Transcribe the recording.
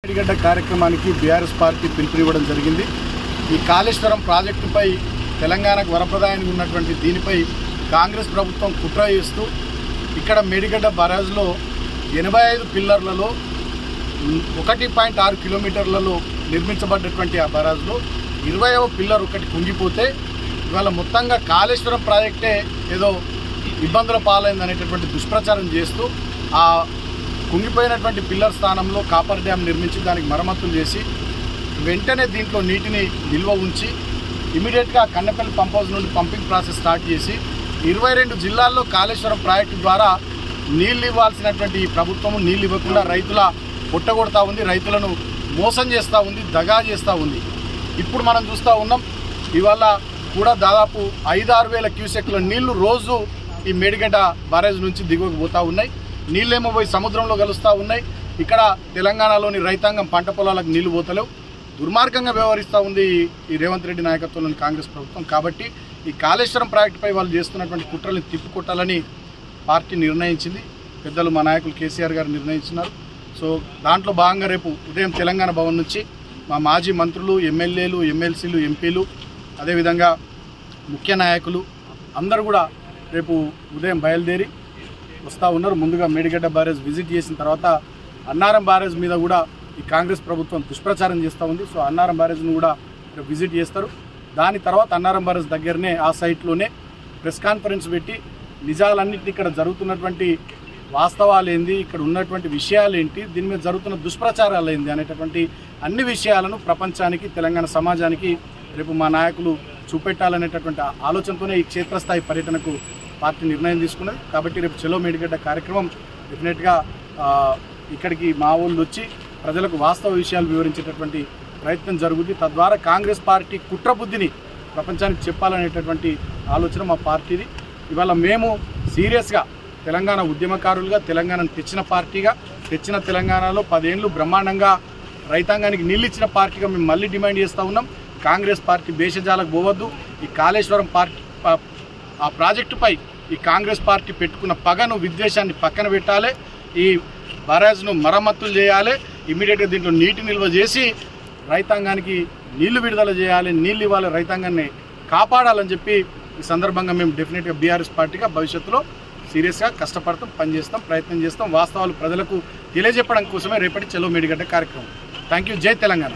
మేడిగడ్డ కార్యక్రమానికి BRS party పిలుపునివ్వడం జరిగింది. ఈ కాళేశ్వరం ప్రాజెక్టుపై తెలంగాణకు వరప్రదాయానికి ఉన్నటువంటి దీనిపై కాంగ్రెస్ ప్రభుత్వం కుట్ర చేస్తూ ఇక్కడ మేడిగడ్డ బరాజ్లో 85 పిల్లర్లలో 1.6 కిలోమీటర్లలో నిర్మించబడ్డటువంటి ఆ బరాజ్లో 20వ పిల్లర్ ఒకటి కుంగిపోతే ఇవాళ మొత్తంగా కాళేశ్వరం ప్రాజెక్టే ఏదో ఇబ్బందుల పాలైందనేటటువంటి దుష్ప్రచారం చేస్తూ ఆ కుంగిపోయినటువంటి పిల్లర్ స్థానంలో కాపర్ డ్యామ్ నిర్మించి దానికి మరమ్మతులు చేసి వెంటనే దీంట్లో నీటిని నిల్వ ఉంచి ఇమీడియట్గా కన్నెపల్లి పంప్ హౌస్ నుండి పంపింగ్ ప్రాసెస్ స్టార్ట్ చేసి 22 జిల్లాల్లో కాళేశ్వరం ప్రాజెక్టు ద్వారా నీళ్ళు ఇవ్వాల్సినటువంటి ఈ ప్రభుత్వం నీళ్ళు ఇవ్వకుండా రైతుల పొట్టగొడతా ఉంది, రైతులను మోసం చేస్తూ ఉంది, దగా చేస్తూ ఉంది. ఇప్పుడు మనం చూస్తూ ఉన్నాం, ఇవాళ కూడా దాదాపు 5-6 వేల క్యూసెక్ల నీళ్లు రోజు ఈ మేడిగడ్డ బ్యారేజ్ నుంచి దిగువకు పోతూ ఉన్నాయి. నీళ్ళేమో పోయి సముద్రంలో కలుస్తూ ఉన్నాయి. ఇక్కడ తెలంగాణలోని రైతాంగం పంట పొలాలకు నీళ్లు పోతలేవు. దుర్మార్గంగా వ్యవహరిస్తూ ఉంది ఈ రేవంత్ రెడ్డి నాయకత్వంలోని కాంగ్రెస్ ప్రభుత్వం. కాబట్టి ఈ కాళేశ్వరం ప్రాజెక్టుపై వాళ్ళు చేస్తున్నటువంటి కుట్రలను తిప్పికొట్టాలని పార్టీ నిర్ణయించింది. పెద్దలు మా నాయకులు కేసీఆర్ గారు నిర్ణయించినారు. సో దాంట్లో భాగంగా రేపు ఉదయం తెలంగాణ భవన్ నుంచి మా మాజీ మంత్రులు, ఎమ్మెల్యేలు, ఎమ్మెల్సీలు, ఎంపీలు, అదేవిధంగా ముఖ్య నాయకులు అందరూ కూడా రేపు ఉదయం బయలుదేరి వస్తూ ఉన్నారు. ముందుగా మేడిగడ్డ బ్యారేజ్ విజిట్ చేసిన తర్వాత అన్నారం బ్యారేజ్ మీద కూడా ఈ కాంగ్రెస్ ప్రభుత్వం దుష్ప్రచారం చేస్తూ ఉంది. సో అన్నారం బ్యారేజ్ను కూడా విజిట్ చేస్తారు. దాని తర్వాత అన్నారం బ్యారేజ్ దగ్గరనే ఆ సైట్లోనే ప్రెస్ కాన్ఫరెన్స్ పెట్టి నిజాలన్నింటినీ ఇక్కడ జరుగుతున్నటువంటి వాస్తవాలు ఏంది, ఇక్కడ ఉన్నటువంటి విషయాలు ఏంటి, దీని మీద జరుగుతున్న దుష్ప్రచారాలు ఏంది అనేటటువంటి అన్ని విషయాలను ప్రపంచానికి, తెలంగాణ సమాజానికి రేపు మా నాయకులు చూపెట్టాలనేటటువంటి ఆలోచనతోనే ఈ క్షేత్రస్థాయి పర్యటనకు పార్టీ నిర్ణయం తీసుకున్నది. కాబట్టి రేపు చలో మేడిగడ్డ కార్యక్రమం డెఫినెట్గా ఇక్కడికి మా వాళ్ళు వచ్చి ప్రజలకు వాస్తవ విషయాలు వివరించేటటువంటి ప్రయత్నం జరుగుతుంది. తద్వారా కాంగ్రెస్ పార్టీ కుట్రబుద్ధిని ప్రపంచానికి చెప్పాలనేటటువంటి ఆలోచన మా పార్టీది. ఇవాళ మేము సీరియస్గా తెలంగాణ ఉద్యమకారులుగా, తెలంగాణను తెచ్చిన పార్టీగా, తెచ్చిన తెలంగాణలో 10 ఏళ్ళు బ్రహ్మాండంగా రైతాంగానికి నీళ్ళు ఇచ్చిన పార్టీగా మేము మళ్ళీ డిమాండ్ చేస్తూ ఉన్నాం. కాంగ్రెస్ పార్టీ భేషజాలకు పోవద్దు. ఈ కాళేశ్వరం పార్టీ ఆ ప్రాజెక్టుపై ఈ కాంగ్రెస్ పార్టీ పెట్టుకున్న పగను, విద్వేషాన్ని పక్కన పెట్టాలి. ఈ బరాజ్ను మరమ్మతులు చేయాలి. ఇమీడియట్గా దీంట్లో నీటి నిల్వ చేసి రైతాంగానికి నీళ్లు విడుదల చేయాలి, నీళ్ళు ఇవ్వాలి, రైతాంగాన్ని కాపాడాలని చెప్పి ఈ సందర్భంగా మేము డెఫినెట్గా బీఆర్ఎస్ పార్టీగా భవిష్యత్తులో సీరియస్గా కష్టపడతాం, పనిచేస్తాం, ప్రయత్నం చేస్తాం. వాస్తవాలు ప్రజలకు తెలియజెప్పడం కోసమే రేపటి చలో మేడిగడ్డ కార్యక్రమం. Thank you. జై తెలంగాణ.